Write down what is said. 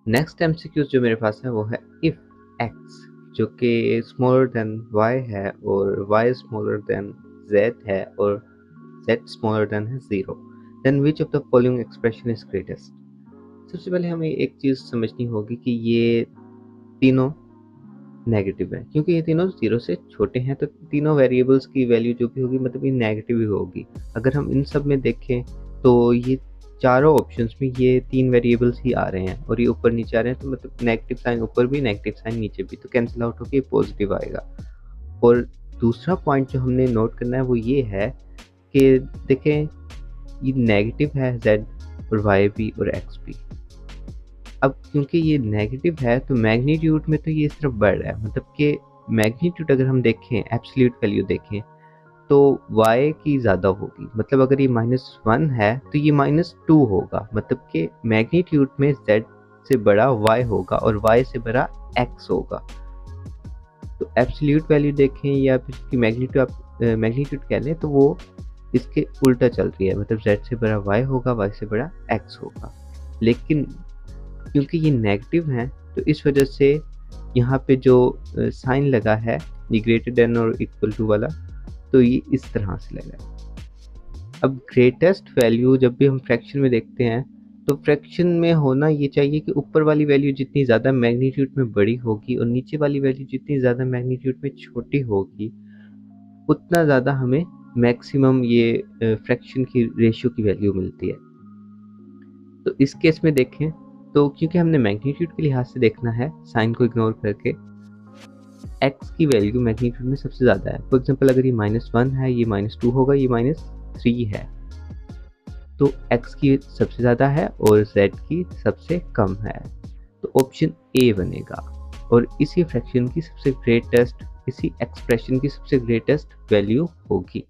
Next MCQ जो मेरे पास है वो है इफ एक्स जो कि स्मॉलर देन वाई है और वाई स्मॉलर देन जेड है और जेड स्मॉलर देन है 0, then which of the following expression is greatest. सबसे पहले हमें एक चीज़ समझनी होगी कि ये तीनों नेगेटिव है, क्योंकि ये तीनों 0 से छोटे हैं, तो तीनों वेरिएबल्स की वैल्यू जो भी होगी मतलब ये नेगेटिव ही होगी। अगर हम इन सब में देखें तो ये चारों ऑप्शंस में ये 3 वेरिएबल्स ही आ रहे हैं और ये ऊपर नीचे आ रहे हैं, तो मतलब नेगेटिव साइन ऊपर भी नेगेटिव साइन नीचे भी, तो कैंसिल आउट होकर पॉजिटिव आएगा। और दूसरा पॉइंट जो हमने नोट करना है वो ये है कि देखें ये नेगेटिव है z और y भी और x भी। अब क्योंकि ये नेगेटिव है तो मैग्नीट्यूड में तो ये इस तरफ बढ़ रहा है, मतलब कि मैग्नीट्यूड अगर हम देखें एब्सोल्यूट वैल्यू देखें तो y की ज़्यादा होगी, मतलब अगर ये -1 है तो ये -2 होगा, मतलब कि मैग्नीट्यूड में z से बड़ा y होगा और y से बड़ा x होगा। तो एब्सोल्यूट वैल्यू देखें या फिर इसकी मैग्नीट्यूड कह लें तो वो इसके उल्टा चल रही है, मतलब z से बड़ा y होगा, y से बड़ा x होगा। लेकिन क्योंकि ये नेगेटिव हैं तो इस वजह से यहाँ पे जो साइन लगा है ये ग्रेटर देन और इक्वल टू वाला, तो ये इस तरह से लगा है। अब ग्रेटेस्ट वैल्यू जब भी हम फ्रैक्शन में देखते हैं तो फ्रैक्शन में होना ये चाहिए कि ऊपर वाली वैल्यू जितनी ज़्यादा मैग्नीट्यूड में बड़ी होगी और नीचे वाली वैल्यू जितनी ज़्यादा मैग्नीट्यूड में छोटी होगी उतना ज़्यादा हमें मैक्सिमम ये फ्रैक्शन की रेशियो की वैल्यू मिलती है। तो इस केस में देखें तो क्योंकि हमने मैग्नीट्यूड के लिहाज से देखना है साइन को इग्नोर करके, x की वैल्यू मैग्नीट्यूड में सबसे ज़्यादा है। फॉर एग्जांपल अगर ये -1 है, ये -2 होगा, ये -3 है, तो x की सबसे ज़्यादा है और z की सबसे कम है, तो ऑप्शन ए बनेगा। और इसी फ्रैक्शन की सबसे ग्रेटेस्ट, इसी एक्सप्रेशन की सबसे ग्रेटेस्ट वैल्यू होगी।